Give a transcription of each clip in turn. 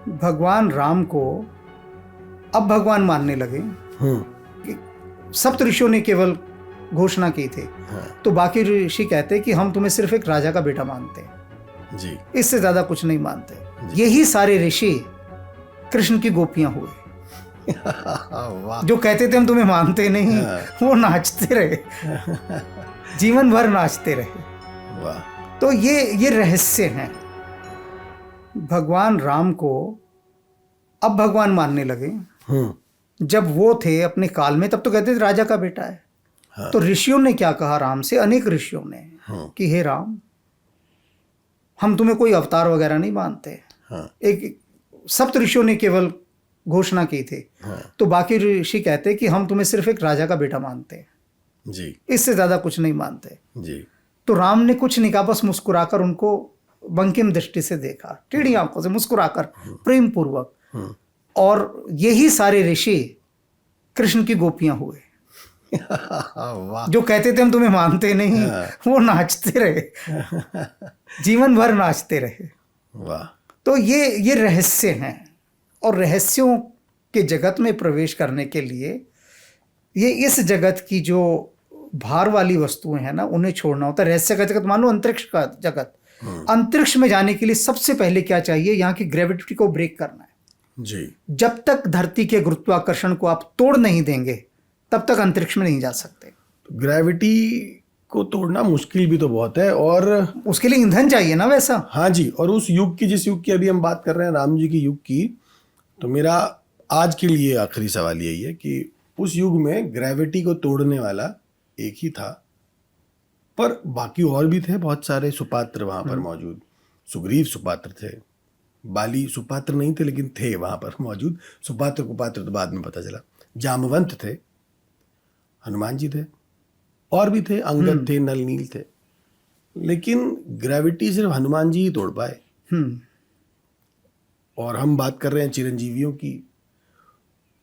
भगवान राम को अब भगवान मानने लगे कि सप्त ऋषियों ने केवल घोषणा की थी। तो बाकी ऋषि कहते कि हम तुम्हें सिर्फ एक राजा का बेटा मानते हैं जी। इससे ज्यादा कुछ नहीं मानते। यही सारे ऋषि कृष्ण की गोपियां हुए। जो कहते थे हम तुम्हें मानते नहीं, वो नाचते रहे, जीवन भर नाचते रहे। वाह। तो ये रहस्य हैं। भगवान राम को अब भगवान मानने लगे। जब वो थे अपने काल में तब तो कहते थे राजा का बेटा है। हाँ। तो ऋषियों ने क्या कहा राम से, अनेक ऋषियों ने कि हे राम, हम तुम्हें कोई अवतार वगैरह नहीं मानते। एक सप्त ऋषियों ने केवल घोषणा की थी। तो बाकी ऋषि कहते कि हम तुम्हें सिर्फ एक राजा का बेटा मानते हैं जी, इससे ज्यादा कुछ नहीं मानते जी। तो राम ने कुछ नहीं कहा, बस मुस्कुराकर उनको बंकिम दृष्टि से देखा, टेढ़ी आंखों से मुस्कुराकर प्रेम पूर्वक। और यही सारे ऋषि कृष्ण की गोपियां हुए। वाह। जो कहते थे हम तुम्हें मानते नहीं, वो नाचते रहे, जीवन भर नाचते रहे। वाह। तो ये रहस्य हैं। और रहस्यों के जगत में प्रवेश करने के लिए ये इस जगत की जो भार वाली वस्तुएं हैं ना, उन्हें छोड़ना होता है। रहस्य का जगत मान लो अंतरिक्ष का जगत। अंतरिक्ष में जाने के लिए सबसे पहले क्या चाहिए, यहाँ की ग्रेविटी को ब्रेक करना है जी। जब तक धरती के गुरुत्वाकर्षण को आप तोड़ नहीं देंगे तब तक अंतरिक्ष में नहीं जा सकते। तो ग्रेविटी को तोड़ना मुश्किल भी तो बहुत है, और उसके लिए ईंधन चाहिए ना वैसा। हाँ जी। और उस युग की, जिस युग की अभी हम बात कर रहे हैं, राम जी की युग की, तो मेरा आज के लिए आखिरी सवाल यही है कि उस युग में ग्रेविटी को तोड़ने वाला एक ही था, पर बाकी और भी थे बहुत सारे सुपात्र वहां पर मौजूद। सुग्रीव सुपात्र थे, बाली सुपात्र नहीं थे लेकिन थे वहां पर मौजूद। सुपात्र कुपात्र तो बाद में पता चला। जामवंत थे, हनुमान जी थे, और भी थे, अंगद थे, नल नील थे। लेकिन ग्रेविटी सिर्फ हनुमान जी ही तोड़ पाए। और हम बात कर रहे हैं चिरंजीवियों की,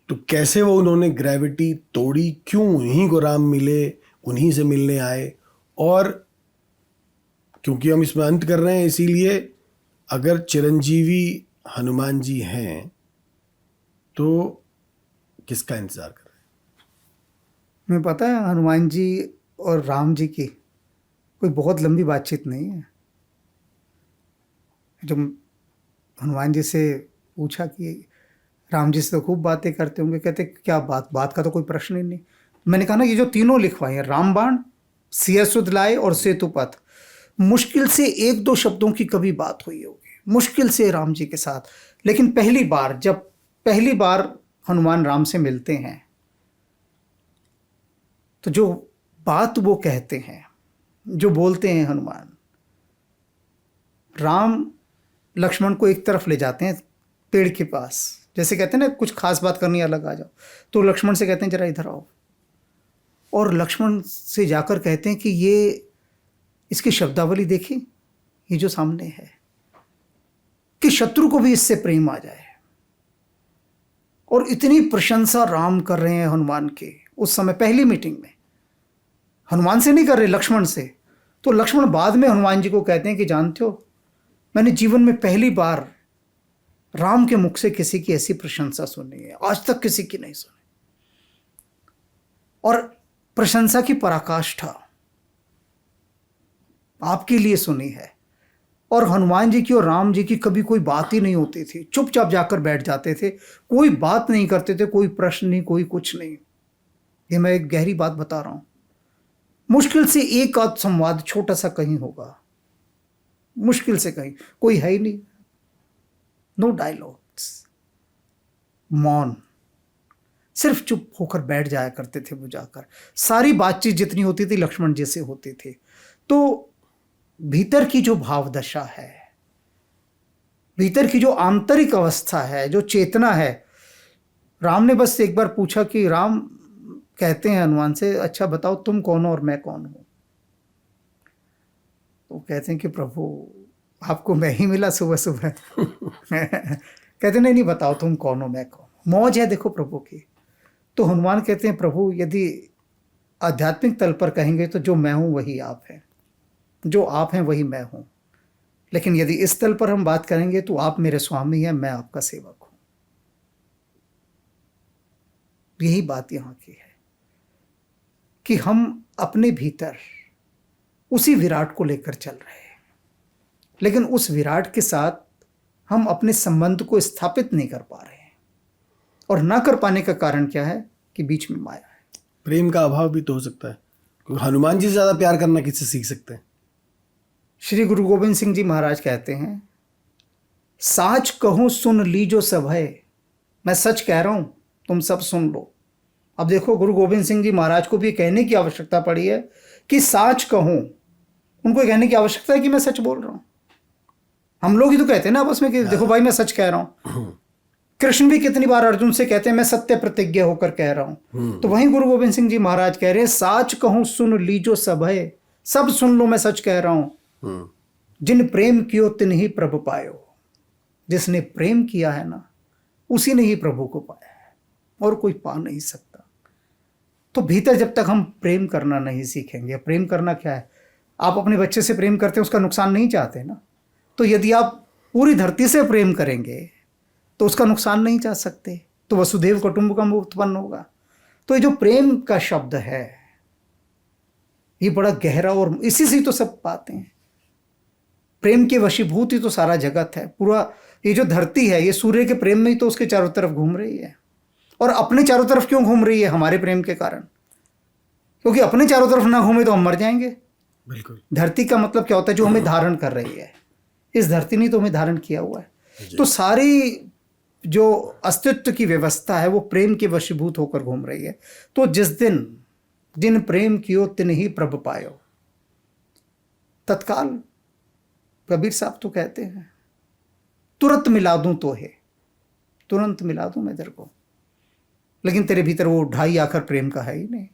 तो कैसे वो उन्होंने ग्रेविटी तोड़ी, क्यों उन्हीं को राम मिले, उन्हीं से मिलने आए। और क्योंकि हम इसमें अंत कर रहे हैं, इसीलिए अगर चिरंजीवी हनुमान जी हैं तो किसका इंतजार कर रहे हैं? मैं पता है हनुमान जी और राम जी की कोई बहुत लंबी बातचीत नहीं है। जब हनुमान जी से पूछा कि राम जी से तो खूब बातें करते होंगे, कहते क्या बात का तो कोई प्रश्न ही नहीं। मैंने कहा ना, ये जो तीनों लिखवाए हैं, रामबाण, सियासुद लाए और सेतुपथ, मुश्किल से एक दो शब्दों की कभी बात हुई होगी, मुश्किल से राम जी के साथ। लेकिन पहली बार हनुमान राम से मिलते हैं तो जो बात वो कहते हैं, जो बोलते हैं हनुमान, राम लक्ष्मण को एक तरफ ले जाते हैं पेड़ के पास, जैसे कहते हैं ना कुछ खास बात करनी, अलग आ जाओ, तो लक्ष्मण से कहते हैं जरा इधर आओ। और लक्ष्मण से जाकर कहते हैं कि ये इसकी शब्दावली देखी, ये जो सामने है, कि शत्रु को भी इससे प्रेम आ जाए। और इतनी प्रशंसा राम कर रहे हैं हनुमान के उस समय पहली मीटिंग में, हनुमान से नहीं कर रहे, लक्ष्मण से। तो लक्ष्मण बाद में हनुमान जी को कहते हैं कि जानते हो, मैंने जीवन में पहली बार राम के मुख से किसी की ऐसी प्रशंसा सुनी है, आज तक किसी की नहीं सुनी। और प्रशंसा की पराकाष्ठा आपके लिए सुनी है। और हनुमान जी की और राम जी की कभी कोई बात ही नहीं होती थी, चुपचाप जाकर बैठ जाते थे, कोई बात नहीं करते थे, कोई प्रश्न नहीं, कोई कुछ नहीं। ये मैं एक गहरी बात बता रहा हूं। मुश्किल से एक आध संवाद छोटा सा कहीं होगा, मुश्किल से कहीं, कोई है ही नहीं, नो डायलॉग्स, मौन, सिर्फ चुप होकर बैठ जाया करते थे वो जाकर। सारी बातचीत जितनी होती थी लक्ष्मण जी से होती थी। तो भीतर की जो भावदशा है, भीतर की जो आंतरिक अवस्था है, जो चेतना है, राम ने बस एक बार पूछा कि राम कहते हैं हनुमान से, अच्छा बताओ तुम कौन हो और मैं कौन हूं। तो कहते हैं कि प्रभु आपको मैं ही मिला सुबह सुबह। कहते नहीं बताओ तुम कौन हो मैं कौन हूं, मौज है देखो प्रभु की। तो हनुमान कहते हैं प्रभु यदि आध्यात्मिक तल पर कहेंगे तो जो मैं हूं वही आप हैं, जो आप हैं वही मैं हूं, लेकिन यदि इस तल पर हम बात करेंगे तो आप मेरे स्वामी हैं, मैं आपका सेवक हूं। यही बात यहां की है कि हम अपने भीतर उसी विराट को लेकर चल रहे हैं, लेकिन उस विराट के साथ हम अपने संबंध को स्थापित नहीं कर पा रहे हैं। और ना कर पाने का कारण क्या है कि बीच में माया है। प्रेम का अभाव भी तो हो सकता है, क्योंकि हनुमान जी से ज्यादा प्यार करना किससे सीख सकते हैं? श्री गुरु गोविंद सिंह जी महाराज कहते हैं, साच कहूं सुन लीजो सब है। मैं सच कह रहा हूं, तुम सब सुन लो। अब देखो, गुरु गोविंद सिंह जी महाराज को भी कहने की आवश्यकता पड़ी है कि साच कहूं। उनको कहने की आवश्यकता है कि मैं सच बोल रहा हूं। हम लोग ही तो कहते हैं ना आपस में कि देखो भाई, मैं सच कह रहा हूं। कृष्ण भी कितनी बार अर्जुन से कहते हैं, मैं सत्य प्रतिज्ञ होकर कह रहा हूं। तो वहीं गुरु गोविंद सिंह जी महाराज कह रहे हैं, साच कहूं सुन लीजो सब है। सब सुन लो, मैं सच कह रहा हूं। जिन प्रेम कियो तिन ही प्रभु पायो। जिसने प्रेम किया है ना, उसी ने ही प्रभु को पाया है, और कोई पा नहीं सकता। तो भीतर जब तक हम प्रेम करना नहीं सीखेंगे, प्रेम करना क्या है? आप अपने बच्चे से प्रेम करते हैं, उसका नुकसान नहीं चाहते ना। तो यदि आप पूरी धरती से प्रेम करेंगे तो उसका नुकसान नहीं चाह सकते, तो वसुधैव कुटुंबकम उत्पन्न होगा। तो ये जो प्रेम का शब्द है, ये बड़ा गहरा, और इसी से तो सब बातें हैं। प्रेम के वशीभूत ही तो सारा जगत है। पूरा ये जो धरती है, ये सूर्य के प्रेम में ही तो उसके चारों तरफ घूम रही है। और अपने चारों तरफ क्यों घूम रही है? हमारे प्रेम के कारण। क्योंकि अपने चारों तरफ ना घूमे तो हम मर जाएंगे। बिल्कुल। धरती का मतलब क्या होता है? जो हमें धारण कर रही है। इस धरती ने तो हमें धारण किया हुआ है। तो सारी जो अस्तित्व की व्यवस्था है वो प्रेम के वशीभूत होकर घूम रही है। तो जिस दिन जिन प्रेम कियो तिन ही प्रभ पायो, तत्काल कबीर साहब तो कहते हैं, तुरंत मिला दूं तो है, तुरंत मिला दूं मैं तेरे को। लेकिन तेरे भीतर वो ढाई आखर प्रेम का है ही नहीं।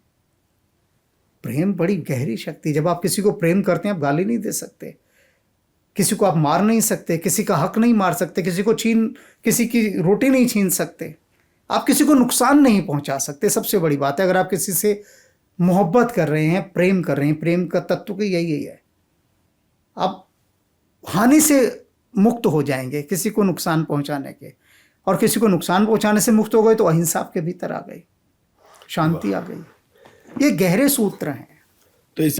प्रेम बड़ी गहरी शक्ति। जब आप किसी को प्रेम करते हैं, आप गाली नहीं दे सकते, किसी को आप मार नहीं सकते, किसी का हक नहीं मार सकते, किसी की रोटी नहीं छीन सकते, आप किसी को नुकसान नहीं पहुंचा सकते। सबसे बड़ी बात है, अगर आप किसी से मोहब्बत कर रहे हैं, प्रेम कर रहे हैं, प्रेम का तत्व तो यही है, आप हानि से मुक्त हो जाएंगे किसी को नुकसान पहुंचाने के। और किसी को नुकसान पहुंचाने से मुक्त हो गए तो अहिंसा आपके भीतर आ गई, शांति आ गई। ये गहरे सूत्र हैं। तो इस